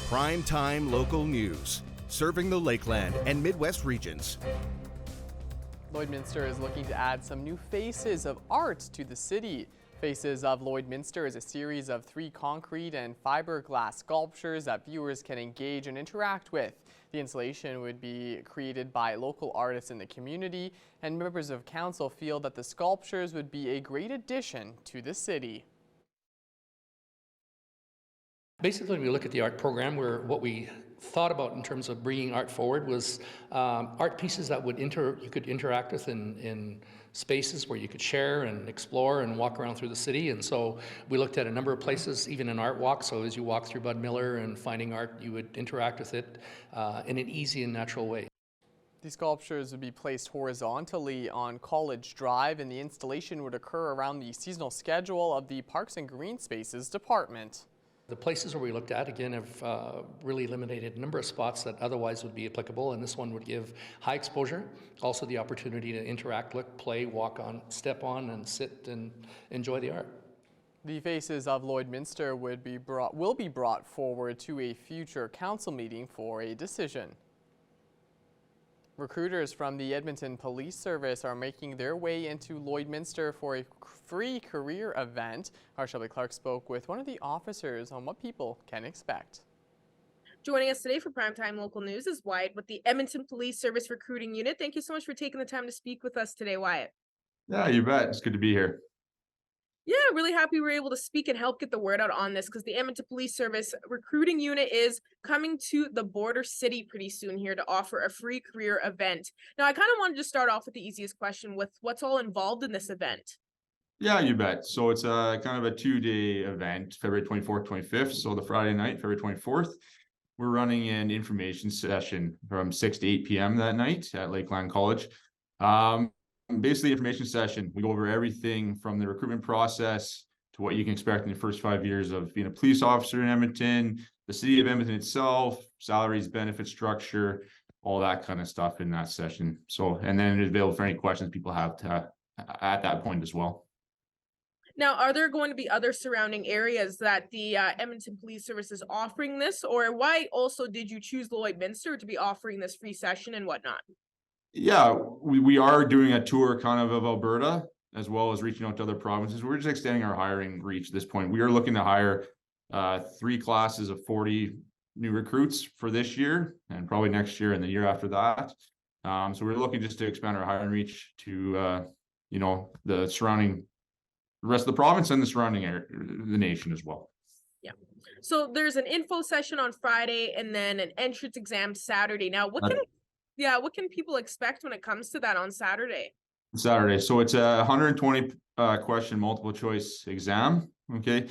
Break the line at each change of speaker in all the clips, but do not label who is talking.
Primetime local news, serving the Lakeland and Midwest regions.
Lloydminster is looking to add some new faces of art to the city. Faces of Lloydminster is a series of 3 concrete and fiberglass sculptures that viewers can engage and interact with. The installation would be created by local artists in the community, and members of council feel that the sculptures would be a great addition to the city.
Basically, we look at the art program where what we thought about in terms of bringing art forward was art pieces that would you could interact with in spaces where you could share and explore and walk around through the city. And so we looked at a number of places, even an art walk. So as you walk through Bud Miller and finding art, you would interact with it in an easy and natural way.
These sculptures would be placed horizontally on College Drive, and the installation would occur around the seasonal schedule of the Parks and Green Spaces Department.
The places where we looked at, again, have really eliminated a number of spots that otherwise would be applicable, and this one would give high exposure, also the opportunity to interact, look, play, walk on, step on, and sit and enjoy the art.
The faces of Lloydminster will be brought forward to a future council meeting for a decision. Recruiters from the Edmonton Police Service are making their way into Lloydminster for a free career event. Our Shelby Clark spoke with one of the officers on what people can expect.
Joining us today for Primetime Local News is Wyatt with the Edmonton Police Service Recruiting Unit. Thank you so much for taking the time to speak with us today, Wyatt.
Yeah, you bet. It's good to be here.
Yeah, really happy we were able to speak and help get the word out on this, because the Edmonton Police Service Recruiting Unit is coming to the border city pretty soon here to offer a free career event. Now, I kind of wanted to start off with the easiest question with what's all involved in this event.
Yeah, you bet. So it's a kind of a 2-day event, February 24th, 25th. So the Friday night, February 24th, we're running an information session from 6 to 8 p.m. that night at Lakeland College. Basically, information session. We go over everything from the recruitment process to what you can expect in the first 5 years of being a police officer in Edmonton, the city of Edmonton itself, salaries, benefit structure, all that kind of stuff in that session. So, and then it's available for any questions people have at that point as well.
Now, are there going to be other surrounding areas that the Edmonton Police Service is offering this, or why also did you choose Lloydminster to be offering this free session and whatnot?
Yeah, we are doing a tour kind of Alberta, as well as reaching out to other provinces. We're just extending our hiring reach at this point. We are looking to hire 3 classes of 40 new recruits for this year and probably next year and the year after that. So we're looking just to expand our hiring reach to, the rest of the province and the surrounding area, the nation as well.
Yeah. So there's an info session on Friday and then an entrance exam Saturday. Now, what can people expect when it comes to that on Saturday?
So it's a 120 question multiple choice exam. Okay.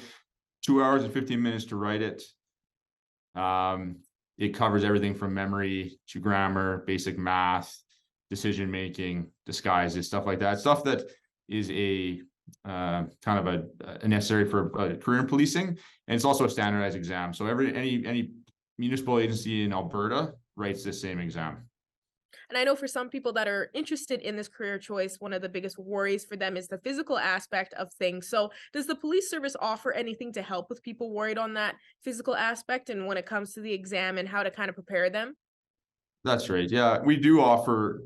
2 hours and 15 minutes to write it. It covers everything from memory to grammar, basic math, decision making, disguises, stuff like that. Stuff that is a kind of a necessary for a career in policing, and it's also a standardized exam. So any municipal agency in Alberta writes the same exam.
And I know for some people that are interested in this career choice, one of the biggest worries for them is the physical aspect of things. So does the police service offer anything to help with people worried on that physical aspect and when it comes to the exam and how to kind of prepare them?
That's right. Yeah, we do offer,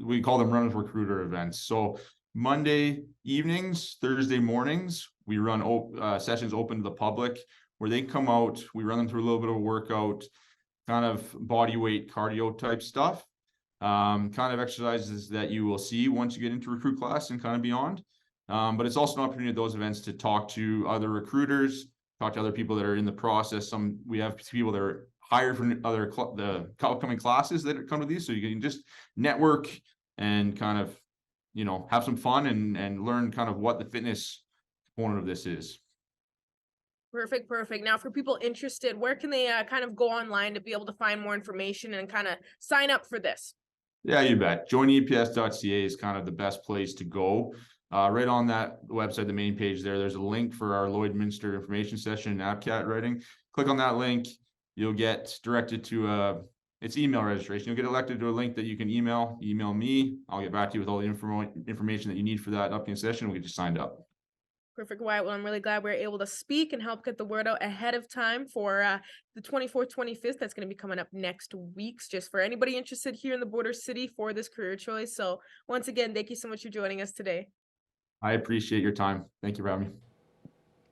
we call them run with recruiter events. So Monday evenings, Thursday mornings, we run sessions open to the public where they come out, we run them through a little bit of a workout, kind of body weight cardio type stuff, kind of exercises that you will see once you get into recruit class and kind of beyond. But it's also an opportunity at those events to talk to other recruiters, talk to other people that are in the process. We have people that are hired from the upcoming classes that come to these, so you can just network and kind of, have some fun and learn kind of what the fitness component of this is.
Perfect. Now, for people interested, where can they kind of go online to be able to find more information and kind of sign up for this?
Yeah, you bet. Joineps.ca is kind of the best place to go. Right on that website, the main page there's a link for our Lloydminster information session and APCAT writing. Click on that link. You'll get directed to it's email registration. You'll get elected to a link that you can email me. I'll get back to you with all the information that you need for that upcoming session. We'll get you signed up.
Perfect, Wyatt. Well, I'm really glad we are able to speak and help get the word out ahead of time for the 24th, 25th. That's going to be coming up next week, just for anybody interested here in the border city for this career choice. So once again, thank you so much for joining us today.
I appreciate your time. Thank you for having me.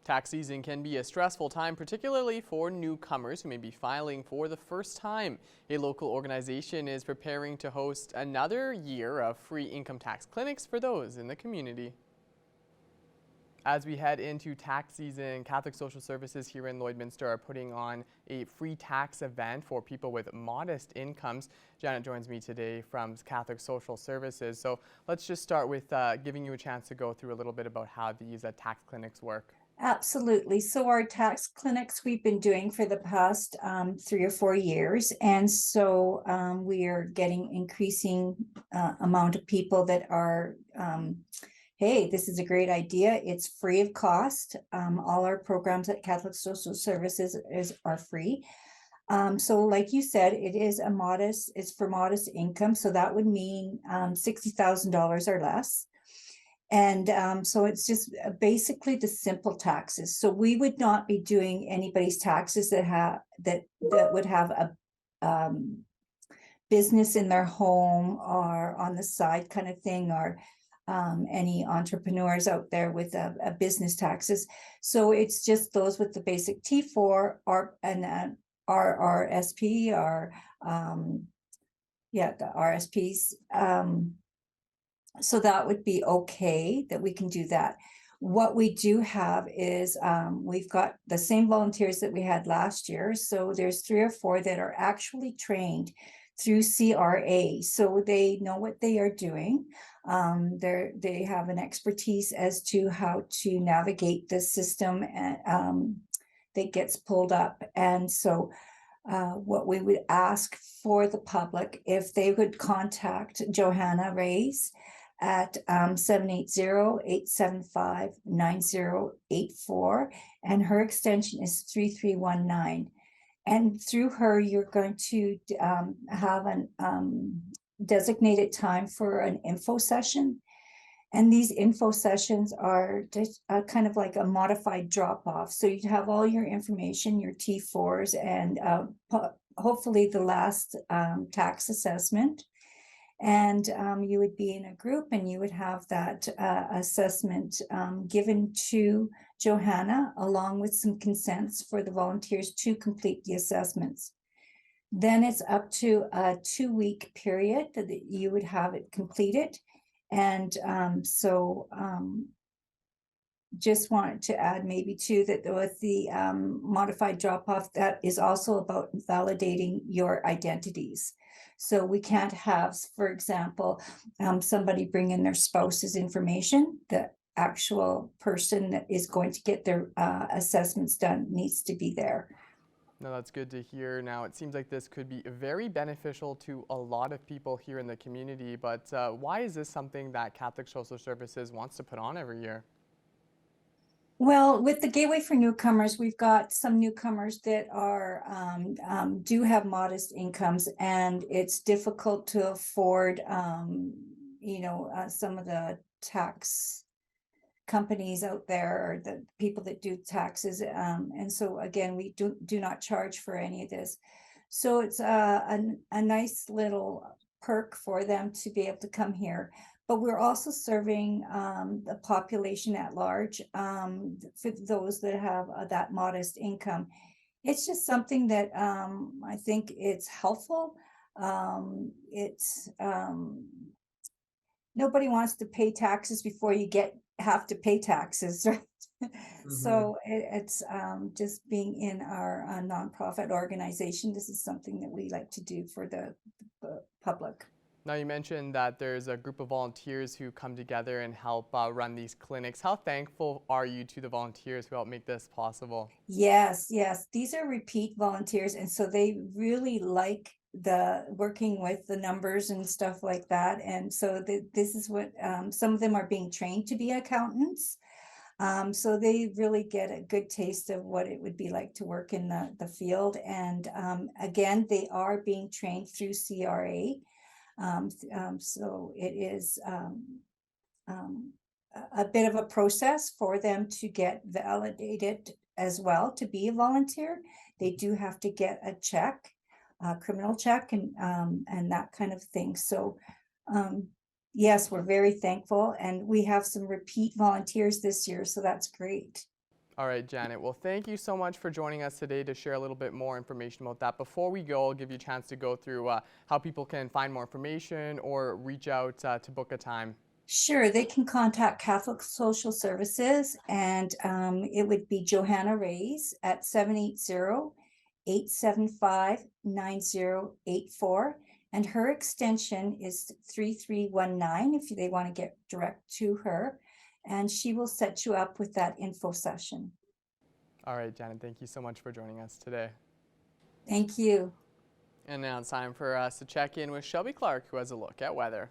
Tax season can be a stressful time, particularly for newcomers who may be filing for the first time. A local organization is preparing to host another year of free income tax clinics for those in the community. As we head into tax season, Catholic Social Services here in Lloydminster are putting on a free tax event for people with modest incomes. Janet joins me today from Catholic Social Services. So let's just start with giving you a chance to go through a little bit about how these tax clinics work.
Absolutely. So our tax clinics we've been doing for the past 3 or 4 years. And so we are getting increasing amount of people that are hey, this is a great idea. It's free of cost. All our programs at Catholic Social Services are free. So like you said, it's for modest income. So that would mean $60,000 or less. And so it's just basically the simple taxes. So we would not be doing anybody's taxes that would have a business in their home or on the side kind of thing, or any entrepreneurs out there with a business taxes. So it's just those with the basic T4 and RRSP or the RSPs. So that would be okay that we can do that. What we do have is we've got the same volunteers that we had last year. So there's 3 or 4 that are actually trained through CRA. So they know what they are doing. They have an expertise as to how to navigate the system that gets pulled up. And so what we would ask for the public, if they would contact Johanna Reyes at 780-875-9084, and her extension is 3319. And through her, you're going to have an designated time for an info session. And these info sessions are just kind of like a modified drop-off. So you'd have all your information, your T4s, and hopefully the last tax assessment. And you would be in a group and you would have that assessment given to Johanna, along with some consents for the volunteers to complete the assessments. Then it's up to a 2-week period that you would have it completed. And just wanted to add maybe too that with the modified drop-off, that is also about validating your identities. So we can't have, for example, somebody bring in their spouse's information. The actual person that is going to get their assessments done needs to be there.
No, that's good to hear. Now, it seems like this could be very beneficial to a lot of people here in the community, but why is this something that Catholic Social Services wants to put on every year?
Well, with the Gateway for Newcomers, we've got some newcomers that are do have modest incomes, and it's difficult to afford, some of the tax companies out there, or the people that do taxes. And so again, we do not charge for any of this. So it's a nice little perk for them to be able to come here. But we're also serving the population at large, for those that have that modest income. It's just something that I think it's helpful. Nobody wants to pay taxes before you have to pay taxes, right? So it's just being in our nonprofit organization. This is something that we like to do for the public.
Now, you mentioned that there's a group of volunteers who come together and help run these clinics. How thankful are you to the volunteers who help make this possible?
Yes. These are repeat volunteers. And so they really like the working with the numbers and stuff like that. And so this is what some of them are being trained to be accountants. So they really get a good taste of what it would be like to work in the field. And again, they are being trained through CRA. So it is a bit of a process for them to get validated as well to be a volunteer. They do have to get a check, a criminal check, and that kind of thing. So yes, we're very thankful, and we have some repeat volunteers this year, so that's great.
All right, Janet. Well, thank you so much for joining us today to share a little bit more information about that. Before we go, I'll give you a chance to go through how people can find more information or reach out to book a time.
Sure, they can contact Catholic Social Services, and it would be Johanna Reyes at 780-875-9084, and her extension is 3319 if they want to get direct to her, and she will set you up with that info session.
All right, Janet, thank you so much for joining us today.
Thank you.
And now it's time for us to check in with Shelby Clark, who has a look at weather.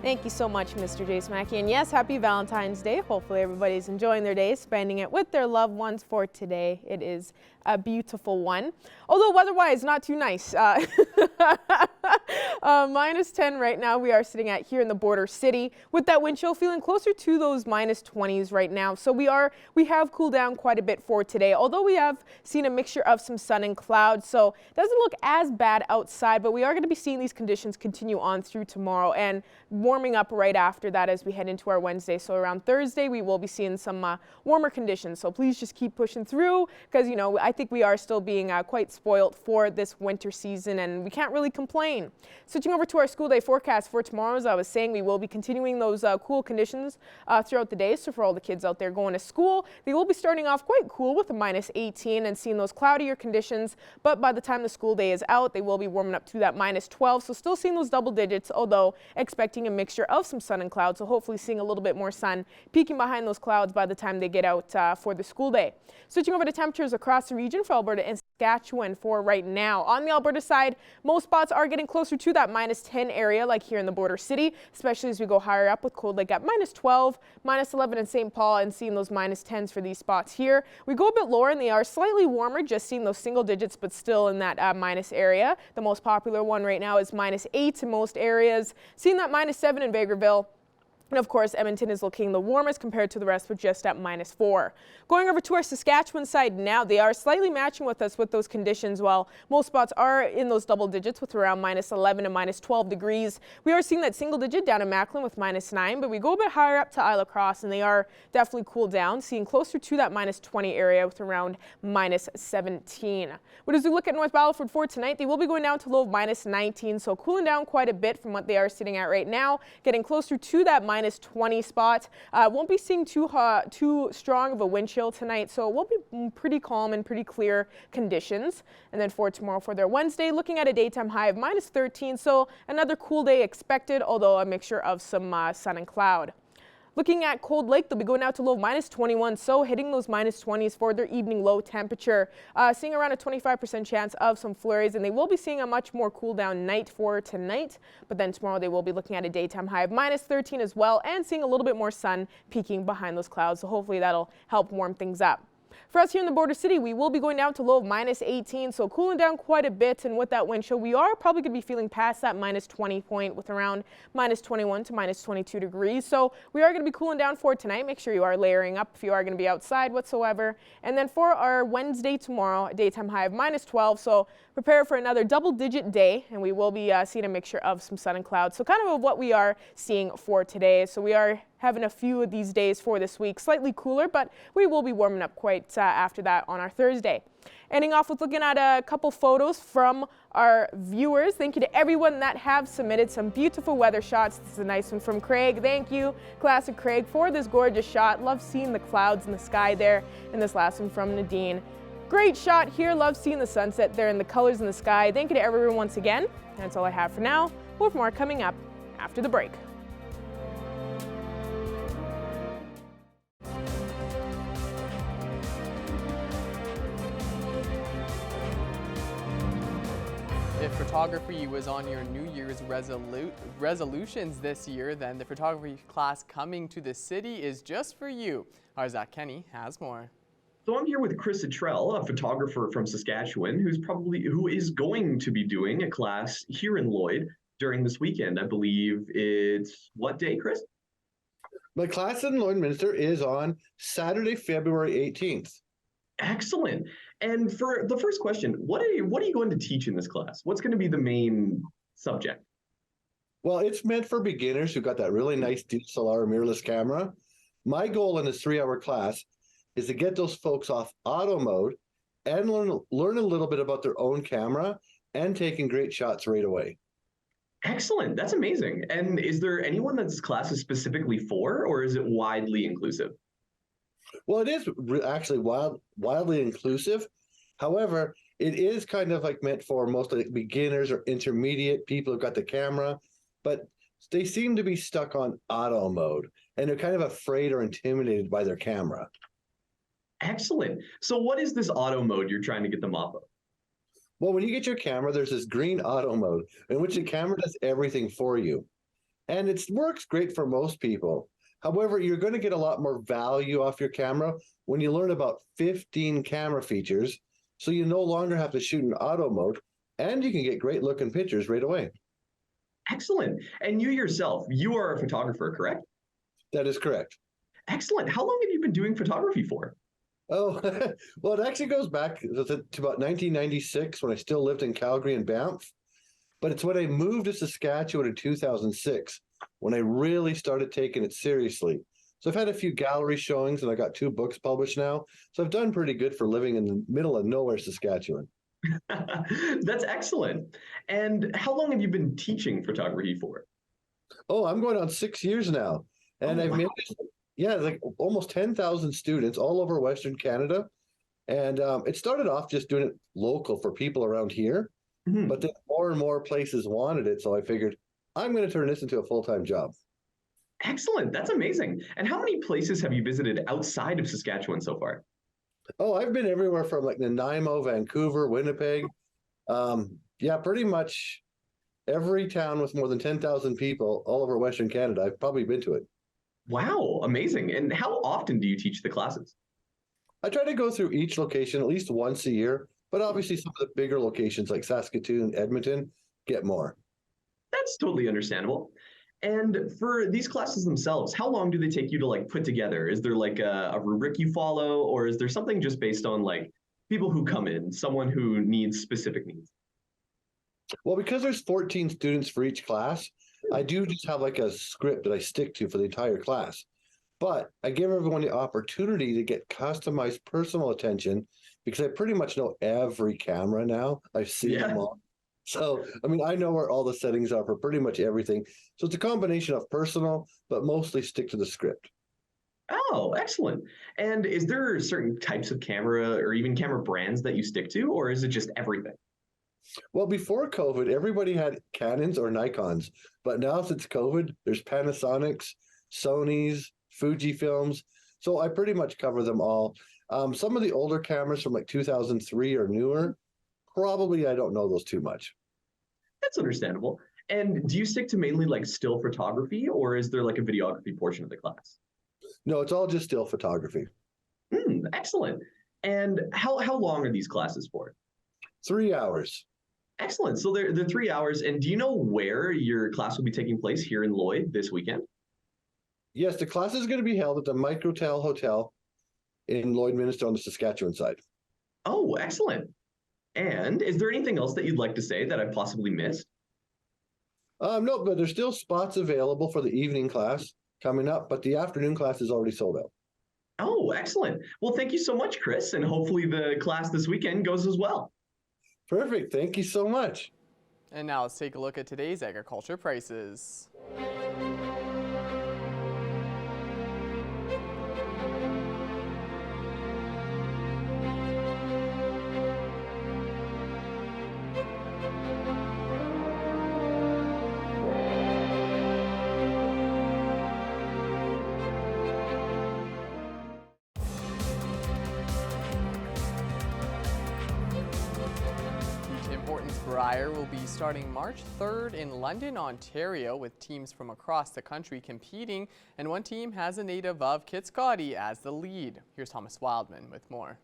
Thank you so much, Mr. Jace Mackey. And yes, happy Valentine's Day. Hopefully everybody's enjoying their day, spending it with their loved ones for today. It is a beautiful one, although weather-wise not too nice. Minus 10 right now we are sitting at here in the border city with that wind chill feeling closer to those minus 20s right now. So we have cooled down quite a bit for today, although we have seen a mixture of some sun and clouds. So it doesn't look as bad outside, but we are going to be seeing these conditions continue on through tomorrow and warming up right after that as we head into our Wednesday. So around Thursday we will be seeing some warmer conditions. So please just keep pushing through, because you know I think we are still being quite spoiled for this winter season, and we can't really complain. Switching over to our school day forecast for tomorrow, as I was saying, we will be continuing those cool conditions throughout the day. So for all the kids out there going to school, they will be starting off quite cool with a minus 18 and seeing those cloudier conditions. But by the time the school day is out, they will be warming up to that minus 12. So still seeing those double digits, although expecting a mixture of some sun and clouds. So hopefully seeing a little bit more sun peeking behind those clouds by the time they get out for the school day. Switching over to temperatures across the region for Alberta and Saskatchewan for right now. On the Alberta side, most spots are getting closer to that minus 10 area, like here in the border city, especially as we go higher up with Cold Lake at minus 12, minus 11 in St. Paul, and seeing those minus 10s for these spots here. We go a bit lower and they are slightly warmer, just seeing those single digits, but still in that minus area. The most popular one right now is minus 8 in most areas, seeing that minus 7 in Vegreville. And of course, Edmonton is looking the warmest compared to the rest, with just at minus 4. Going over to our Saskatchewan side now, they are slightly matching with us with those conditions, while most spots are in those double digits with around minus 11 and minus 12 degrees. We are seeing that single digit down in Macklin with minus 9, but we go a bit higher up to Isle of Cross and they are definitely cooled down, seeing closer to that minus 20 area with around minus 17. But as we look at North Battleford for tonight, they will be going down to low of minus 19, so cooling down quite a bit from what they are sitting at right now, getting closer to that minus 20 spot. Won't be seeing too strong of a wind chill tonight, so it will be pretty calm and pretty clear conditions. And then for tomorrow, for their Wednesday, looking at a daytime high of minus 13, so another cool day expected, although a mixture of some sun and cloud. Looking at Cold Lake, they'll be going out to low of minus 21, so hitting those minus 20s for their evening low temperature. Seeing around a 25% chance of some flurries, and they will be seeing a much more cool down night for tonight. But then tomorrow they will be looking at a daytime high of minus 13 as well, and seeing a little bit more sun peeking behind those clouds. So hopefully that'll help warm things up. For us here in the border city, we will be going down to low of minus 18, so cooling down quite a bit. And with that wind chill, we are probably going to be feeling past that minus 20 point with around minus 21 to minus 22 degrees. So we are going to be cooling down for tonight. Make sure you are layering up if you are going to be outside whatsoever. And then for our Wednesday tomorrow, a daytime high of minus 12. So prepare for another double-digit day, and we will be seeing a mixture of some sun and clouds. So kind of what we are seeing for today. So we are having a few of these days for this week, slightly cooler, but we will be warming up quite after that on our Thursday. Ending off with looking at a couple photos from our viewers. Thank you to everyone that have submitted some beautiful weather shots. This is a nice one from Craig. Thank you, Classic Craig, for this gorgeous shot. Love seeing the clouds in the sky there. And this last one from Nadine. Great shot here. Love seeing the sunset there and the colors in the sky. Thank you to everyone once again. That's all I have for now. We'll have more coming up after the break.
If photography was on your New Year's resolutions this year, then the photography class coming to the city is just for you. Our Zach Kenny has more.
So I'm here with Chris Citrell, a photographer from Saskatchewan, who is going to be doing a class here in Lloyd during this weekend. I believe it's what day, Chris?
My class in Lloydminster is on Saturday, February 18th.
Excellent. And for the first question, what are you going to teach in this class? What's going to be the main subject?
Well, it's meant for beginners who got that really nice DSLR mirrorless camera. My goal in this 3-hour class is to get those folks off auto mode and learn a little bit about their own camera and taking great shots right away.
Excellent. That's amazing. And is there anyone that this class is specifically for, or is it widely inclusive?
Well, it is actually wildly inclusive. However, it is kind of like meant for mostly beginners or intermediate people who've got the camera, but they seem to be stuck on auto mode and they're kind of afraid or intimidated by their camera.
Excellent. So what is this auto mode you're trying to get them off of?
Well, when you get your camera, there's this green auto mode in which the camera does everything for you. And it works great for most people. However, you're going to get a lot more value off your camera when you learn about 15 camera features. So you no longer have to shoot in auto mode and you can get great looking pictures right away.
Excellent. And you yourself, you are a photographer, correct?
That is correct.
Excellent. How long have you been doing photography for?
Oh, well, it actually goes back to about 1996 when I still lived in Calgary and Banff. But it's when I moved to Saskatchewan in 2006 when I really started taking it seriously. So I've had a few gallery showings and I got 2 books published now. So I've done pretty good for living in the middle of nowhere, Saskatchewan.
That's excellent. And how long have you been teaching photography for?
Oh, I'm going on 6 years now. And I've made like almost 10,000 students all over Western Canada. And it started off just doing it local for people around here. Mm-hmm. But then more and more places wanted it. So I figured I'm going to turn this into a full-time job.
Excellent. That's amazing. And how many places have you visited outside of Saskatchewan so far?
Oh, I've been everywhere from like Nanaimo, Vancouver, Winnipeg. Pretty much every town with more than 10,000 people all over Western Canada. I've probably been to it.
Wow, amazing. And how often do you teach the classes?
I try to go through each location at least once a year, but obviously some of the bigger locations like Saskatoon, Edmonton get more.
That's totally understandable. And for these classes themselves, how long do they take you to like put together? Is there like a rubric you follow, or is there something just based on like people who come in, someone who needs specific needs?
Well, because there's 14 students for each class, I do just have like a script that I stick to for the entire class. But I give everyone the opportunity to get customized personal attention because I pretty much know every camera now. I've seen them all. So, I mean, I know where all the settings are for pretty much everything. So it's a combination of personal, but mostly stick to the script.
Oh, excellent. And is there certain types of camera or even camera brands that you stick to, or is it just everything?
Well, before COVID, everybody had Canons or Nikons. But now since COVID, there's Panasonics, Sonys, Fujifilms. So I pretty much cover them all. Some of the older cameras from like 2003 or newer, probably I don't know those too much.
That's understandable. And do you stick to mainly like still photography, or is there like a videography portion of the class?
No, it's all just still photography.
Excellent. And how long are these classes for?
3 hours.
Excellent. So they're 3 hours. And do you know where your class will be taking place here in Lloyd this weekend?
Yes, the class is going to be held at the Microtel Hotel in Lloydminster on the Saskatchewan side.
Oh, excellent. And is there anything else that you'd like to say that I possibly missed?
No, but there's still spots available for the evening class coming up, but the afternoon class is already sold out.
Oh, excellent. Well, thank you so much, Chris. And hopefully the class this weekend goes as well.
Perfect. Thank you so much.
And now let's take a look at today's agriculture prices. Brier will be starting March 3rd in London, Ontario, with teams from across the country competing, and one team has a native of Kitscoty as the lead. Here's Thomas Wildman with more.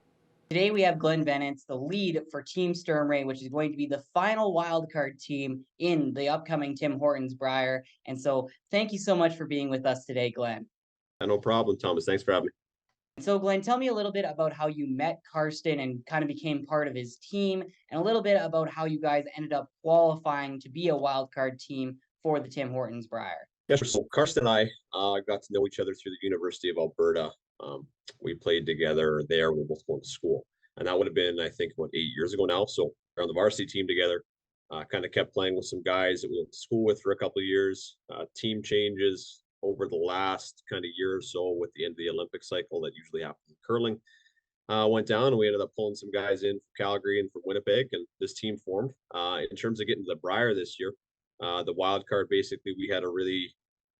Today we have Glenn Bennett, the lead for Team Sturmray, which is going to be the final wildcard team in the upcoming Tim Hortons Brier. And so thank you so much for being with us today, Glenn.
No problem, Thomas. Thanks for having me.
So Glenn, tell me a little bit about how you met Karsten and kind of became part of his team, and a little bit about how you guys ended up qualifying to be a wildcard team for the Tim Hortons Brier.
Yeah, sure. So Karsten and I got to know each other through the University of Alberta. We played together there. We were both going to school. And that would have been, I think, about 8 years ago now. So we're on the varsity team together. Kind of kept playing with some guys that we went to school with for a couple of years. Team changes over the last kind of year or so with the end of the Olympic cycle that usually happens in curling. Went down and we ended up pulling some guys in from Calgary and from Winnipeg, and this team formed. In terms of getting to the Brier this year, the wild card, basically we had a really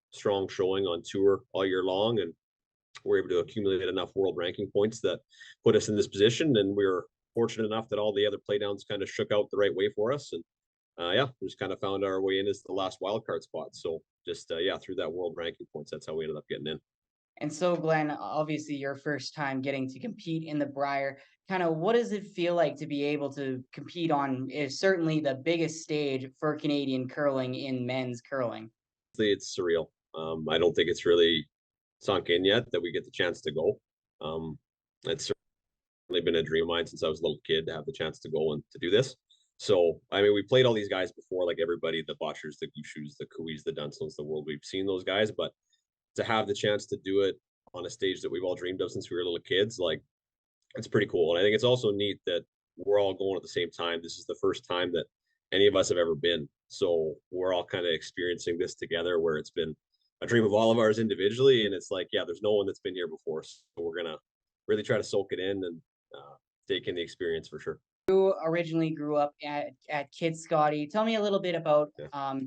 strong showing on tour all year long, and we're able to accumulate enough world ranking points that put us in this position. And we were fortunate enough that all the other playdowns kind of shook out the right way for us. And yeah, we just kind of found our way in as the last wild card spot. So just, yeah, through that world ranking points, that's how we ended up getting in.
And so Glenn, obviously your first time getting to compete in the Brier, kind of what does it feel like to be able to compete on is certainly the biggest stage for Canadian curling in men's curling?
It's surreal. I don't think it's really sunk in yet that we get the chance to go. It's certainly been a dream of mine since I was a little kid to have the chance to go and to do this. So, I mean, we played all these guys before, like everybody, the Botchers, the Gushus, the Kuis, the Dunstons, the world. We've seen those guys, but to have the chance to do it on a stage that we've all dreamed of since we were little kids, like, it's pretty cool. And I think it's also neat that we're all going at the same time. This is the first time that any of us have ever been. So we're all kind of experiencing this together, where it's been a dream of all of ours individually. And it's like, yeah, there's no one that's been here before. So we're going to really try to soak it in and take in the experience for sure.
You originally grew up at Kitscoty. Tell me a little bit about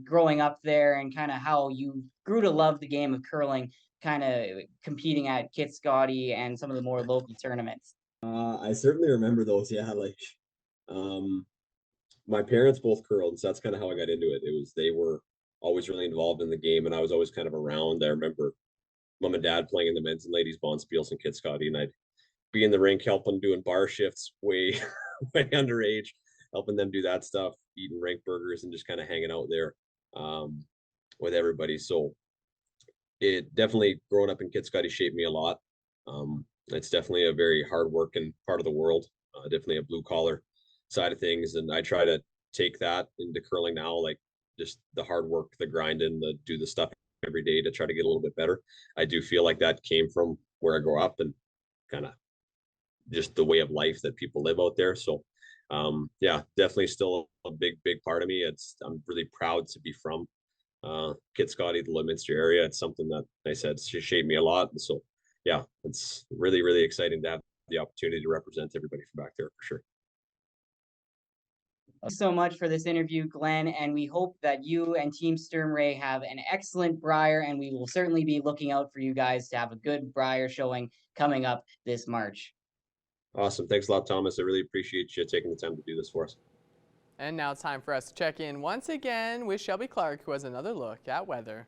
growing up there and kind of how you grew to love the game of curling, kind of competing at Kitscoty and some of the more local tournaments.
I certainly remember those. Yeah, like my parents both curled, and so that's kind of how I got into it. They were always really involved in the game, and I was always kind of around. I remember mom and dad playing in the men's and ladies bonspiels in Kitscoty, and I'd be in the rink helping doing bar shifts way way underage, helping them do that stuff, eating rink burgers and just kind of hanging out there with everybody. So it definitely, growing up in Kitscoty, shaped me a lot. It's definitely a very hard working part of the world, definitely a blue collar side of things, and I try to take that into curling now, like just the hard work, the grinding, the do the stuff every day to try to get a little bit better. I do feel like that came from where I grew up and kind of just the way of life that people live out there. So yeah, definitely still a big part of me. I'm really proud to be from Kitscoty, the Lloydminster area. It's something that I said shaped me a lot. And so yeah, it's really exciting to have the opportunity to represent everybody from back there for sure.
Thank you so much for this interview, Glenn, and we hope that you and Team Sturmray have an excellent Brier, and we will certainly be looking out for you guys to have a good Brier showing coming up this March.
Awesome. Thanks a lot, Thomas. I really appreciate you taking the time to do this for us.
And now it's time for us to check in once again with Shelby Clark, who has another look at weather.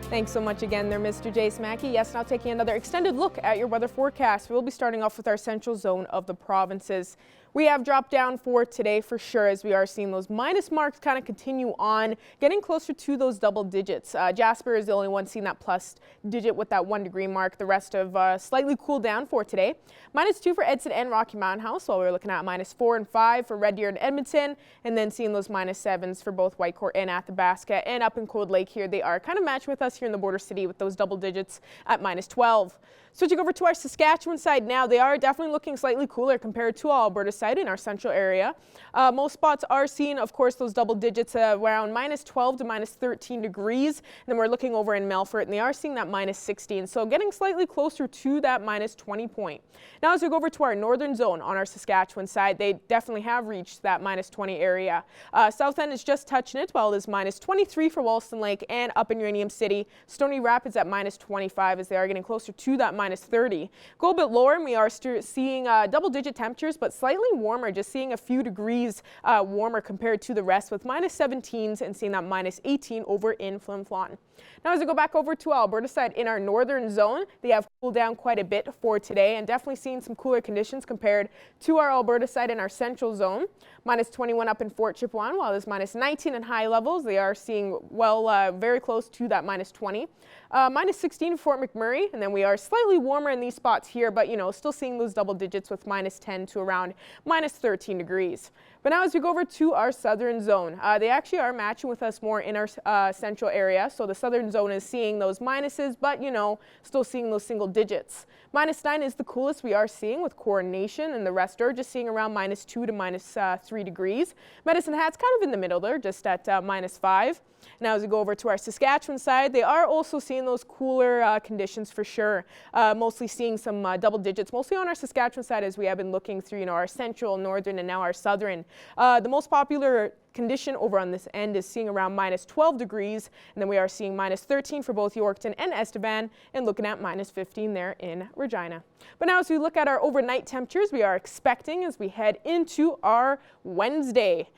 Thanks so much again there, Mr. Jace Mackey. Yes, now taking another extended look at your weather forecast. We'll be starting off with our central zone of the provinces. We have dropped down for today for sure, as we are seeing those minus marks kind of continue on, getting closer to those double digits. Jasper is the only one seeing that plus digit with that 1 degree mark. The rest of slightly cooled down for today. -2 for Edson and Rocky Mountain House, while we're looking at -4 and 5 for Red Deer and Edmonton, and then seeing those -7s for both Whitecourt and Athabasca. And up in Cold Lake here, they are kind of matched with us here in the border city with those double digits at -12. Switching over to our Saskatchewan side now, they are definitely looking slightly cooler compared to our Alberta side in our central area. Most spots are seeing, of course, those double digits around -12 to -13 degrees. And then we're looking over in Melfort, and they are seeing that -16. So getting slightly closer to that -20 point. Now, as we go over to our northern zone on our Saskatchewan side, they definitely have reached that -20 area. South End is just touching it, while it is -23 for Wollaston Lake, and up in Uranium City, Stony Rapids at -25 as they are getting closer to that -30. Go a bit lower and we are seeing double-digit temperatures, but slightly warmer, just seeing a few degrees warmer compared to the rest, with -17s and seeing that -18 over in Flin Flon. Now, as we go back over to Alberta side in our northern zone, they have cooled down quite a bit for today and definitely seeing some cooler conditions compared to our Alberta side in our central zone. -21 up in Fort Chipewyan, while there's -19 in high levels. They are seeing very close to that -20. -16 in Fort McMurray, and then we are slightly warmer in these spots here, but still seeing those double digits with -10 to around -13 degrees. But now as we go over to our southern zone, they actually are matching with us more in our central area. So the southern zone is seeing those minuses, but still seeing those single digits. -9 is the coolest we are seeing with Coronation, and the rest are just seeing around -2 to -3 degrees. Medicine Hat's kind of in the middle there, just at -5. Now as we go over to our Saskatchewan side, they are also seeing those cooler conditions for sure. Mostly seeing some double digits, mostly on our Saskatchewan side as we have been looking through our central, northern, and now our southern. The most popular condition over on this end is seeing around -12 degrees, and then we are seeing -13 for both Yorkton and Estevan, and looking at -15 there in Regina. But now as we look at our overnight temperatures, we are expecting as we head into our Wednesday.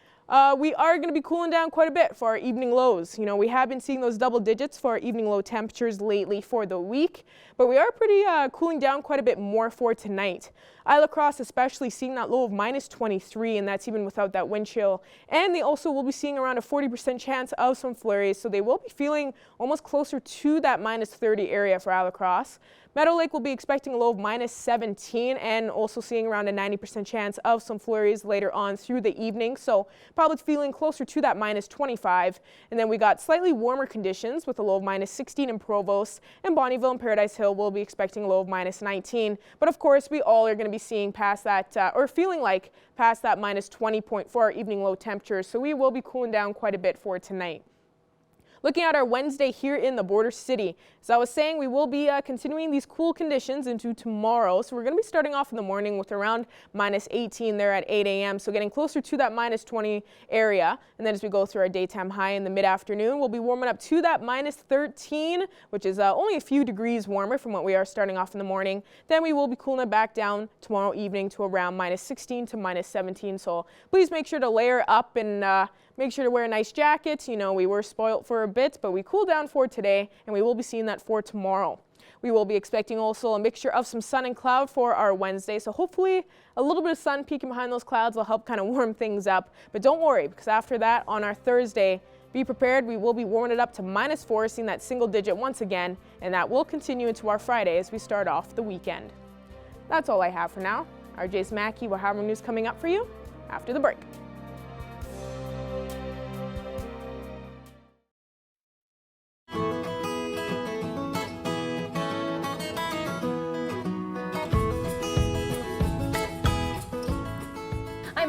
We are going to be cooling down quite a bit for our evening lows. We have been seeing those double digits for our evening low temperatures lately for the week, but we are pretty cooling down quite a bit more for tonight. Isle of Cross especially seeing that low of -23, and that's even without that wind chill. And they also will be seeing around a 40% chance of some flurries, so they will be feeling almost closer to that -30 area for Isle of Cross. Meadow Lake will be expecting a low of -17 and also seeing around a 90% chance of some flurries later on through the evening. So probably feeling closer to that -25. And then we got slightly warmer conditions with a low of -16 in Provost, and Bonnyville and Paradise Hill will be expecting a low of -19. But of course, we all are going to be seeing past that or feeling like past that -20 point for our evening low temperatures. So we will be cooling down quite a bit for tonight. Looking at our Wednesday here in the border city, as I was saying, we will be continuing these cool conditions into tomorrow. So we're going to be starting off in the morning with around -18 there at 8 a.m. So getting closer to that -20 area. And then as we go through our daytime high in the mid-afternoon, we'll be warming up to that -13, which is only a few degrees warmer from what we are starting off in the morning. Then we will be cooling it back down tomorrow evening to around -16 to -17. So please make sure to layer up and make sure to wear a nice jacket. We were spoiled for a bit, but we cooled down for today, and we will be seeing that for tomorrow. We will be expecting also a mixture of some sun and cloud for our Wednesday, so hopefully a little bit of sun peeking behind those clouds will help kind of warm things up. But don't worry, because after that, on our Thursday, be prepared. We will be warming it up to -4, seeing that single digit once again, and that will continue into our Friday as we start off the weekend. That's all I have for now. RJ's Mackey will have more news coming up for you after the break.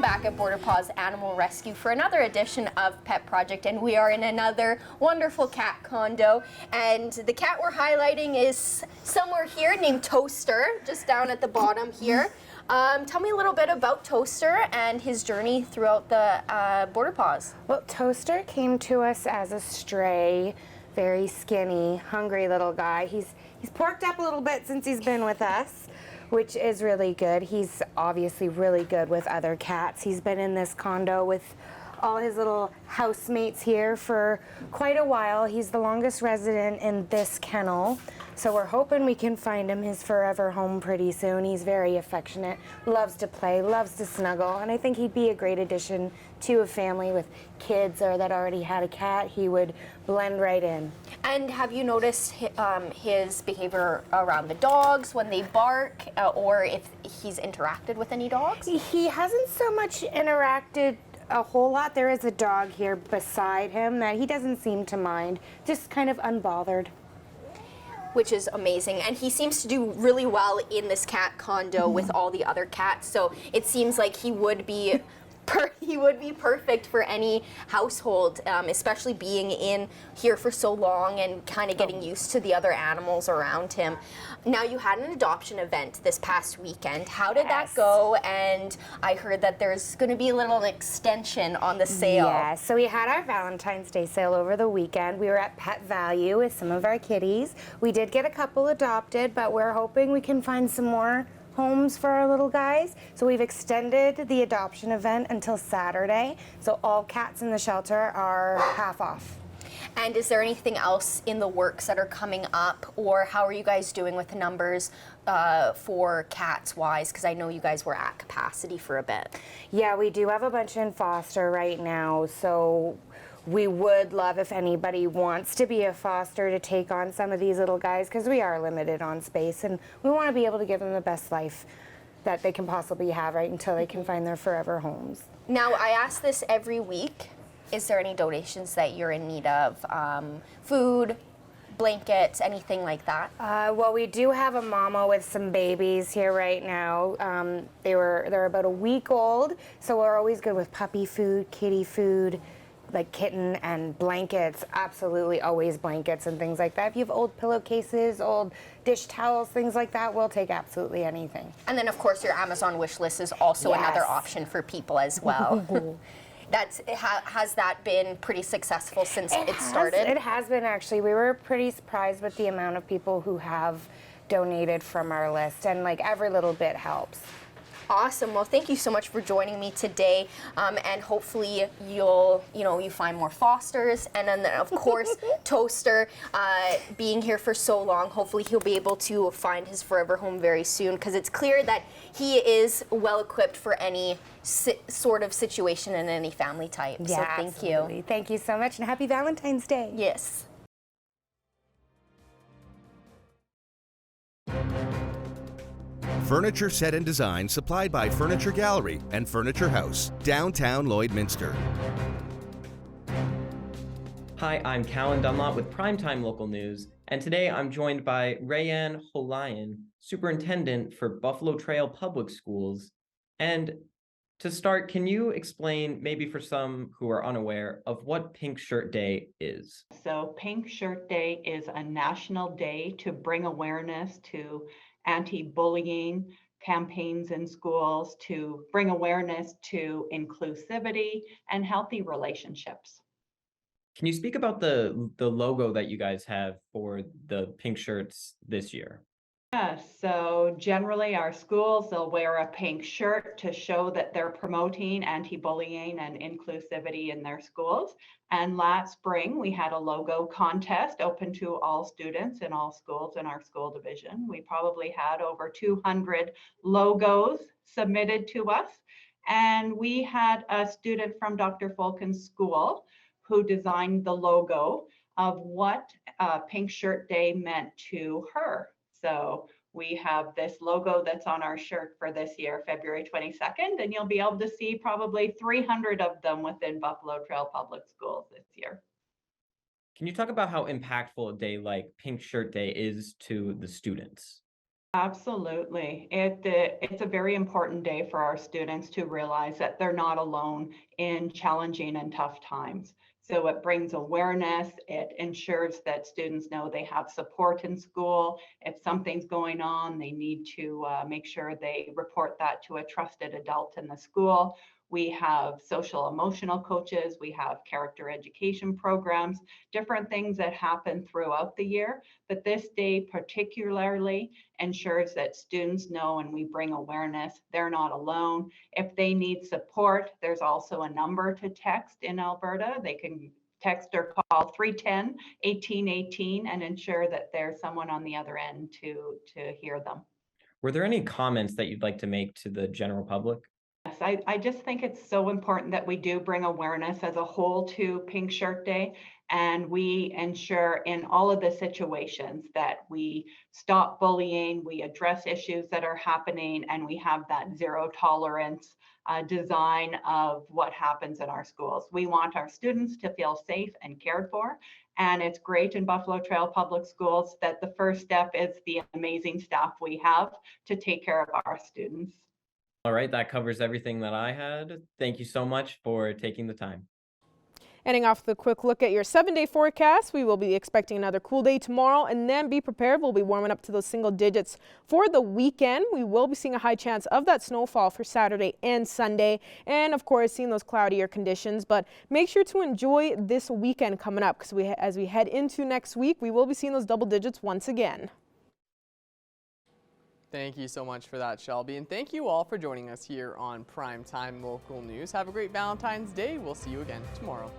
Back at Border Paws Animal Rescue for another edition of Pet Project, and we are in another wonderful cat condo, and the cat we're highlighting is somewhere here named Toaster, just down at the bottom here. Tell me a little bit about Toaster and his journey throughout the Border Paws.
Well, Toaster came to us as a stray, very skinny, hungry little guy. He's porked up a little bit since he's been with us, which is really good. He's obviously really good with other cats. He's been in this condo with all his little housemates here for quite a while. He's the longest resident in this kennel, so we're hoping we can find him his forever home pretty soon. He's very affectionate, loves to play, loves to snuggle, and I think he'd be a great addition to a family with kids or that already had a cat. He would blend right in.
And have you noticed his behavior around the dogs when they bark, or if he's interacted with any dogs?
He hasn't so much interacted a whole lot. There is a dog here beside him that he doesn't seem to mind, just kind of unbothered.
which is amazing. And he seems to do really well in this cat condo with all the other cats. So it seems like he would be perfect for any household, especially being in here for so long and kind of getting used to the other animals around him. Now, you had an adoption event this past weekend. How did that go? And I heard that there's going to be a little extension on the sale.
Yeah, so we had our Valentine's Day sale over the weekend. We were at Pet Value with some of our kitties. We did get a couple adopted, but we're hoping we can find some more homes for our little guys. So we've extended the adoption event until Saturday. So all cats in the shelter are half off.
And is there anything else in the works that are coming up, or how are you guys doing with the numbers for cats wise? Because I know you guys were at capacity for a bit.
Yeah, we do have a bunch in foster right now. So we would love if anybody wants to be a foster to take on some of these little guys, because we are limited on space and we want to be able to give them the best life that they can possibly have, right, until they can find their forever homes.
Now, I ask this every week. Is there any donations that you're in need of? Food, blankets, anything like that?
Well, we do have a mama with some babies here right now. They're about a week old, so we're always good with puppy food, kitty food, like kitten and blankets. Absolutely always blankets and things like that. If you have old pillowcases, old dish towels, things like that, we'll take absolutely anything.
And then, of course, your Amazon wish list is also another option for people as well. Has that been pretty successful since it started?
It has been, actually. We were pretty surprised with the amount of people who have donated from our list, and like every little bit helps.
Awesome. Well, thank you so much for joining me today, and hopefully you find more fosters, and then of course Toaster, being here for so long, hopefully he'll be able to find his forever home very soon, because it's clear that he is well equipped for any sort of situation in any family type.
Yeah,
so thank
absolutely.
you.
Thank you so much, and happy Valentine's Day.
Yes.
Furniture set and design supplied by Furniture Gallery and Furniture House, downtown Lloydminster.
Hi, I'm Callan Dunlop with Primetime Local News, and today I'm joined by Rayanne Holayan, Superintendent for Buffalo Trail Public Schools. And to start, can you explain, maybe for some who are unaware, of what Pink Shirt Day is?
So Pink Shirt Day is a national day to bring awareness to anti-bullying campaigns in schools, to bring awareness to inclusivity and healthy relationships.
Can you speak about the logo that you guys have for the pink shirts this year?
Yes, so generally our schools, they'll wear a pink shirt to show that they're promoting anti-bullying and inclusivity in their schools. And last spring, we had a logo contest open to all students in all schools in our school division. We probably had over 200 logos submitted to us. And we had a student from Dr. Fulkin's school who designed the logo of what Pink Shirt Day meant to her. So we have this logo that's on our shirt for this year, February 22nd, and you'll be able to see probably 300 of them within Buffalo Trail Public Schools this year.
Can you talk about how impactful a day like Pink Shirt Day is to the students?
Absolutely. It's a very important day for our students to realize that they're not alone in challenging and tough times. So it brings awareness, it ensures that students know they have support in school. If something's going on, they need to make sure they report that to a trusted adult in the school. We have social emotional coaches, we have character education programs, different things that happen throughout the year. But this day particularly ensures that students know, and we bring awareness, they're not alone. If they need support, there's also a number to text in Alberta. They can text or call 310-1818 and ensure that there's someone on the other end to hear them.
Were there any comments that you'd like to make to the general public?
I just think it's so important that we do bring awareness as a whole to Pink Shirt Day, and we ensure in all of the situations that we stop bullying, we address issues that are happening, and we have that zero tolerance design of what happens in our schools. We want our students to feel safe and cared for. And it's great in Buffalo Trail Public Schools that the first step is the amazing staff we have to take care of our students.
All right, that covers everything that I had. Thank you so much for taking the time.
Ending off with a quick look at your 7-day forecast. We will be expecting another cool day tomorrow, and then be prepared. We'll be warming up to those single digits for the weekend. We will be seeing a high chance of that snowfall for Saturday and Sunday, and of course seeing those cloudier conditions. But make sure to enjoy this weekend coming up, because as we head into next week, we will be seeing those double digits once again.
Thank you so much for that, Shelby, and thank you all for joining us here on Primetime Local News. Have a great Valentine's Day. We'll see you again tomorrow.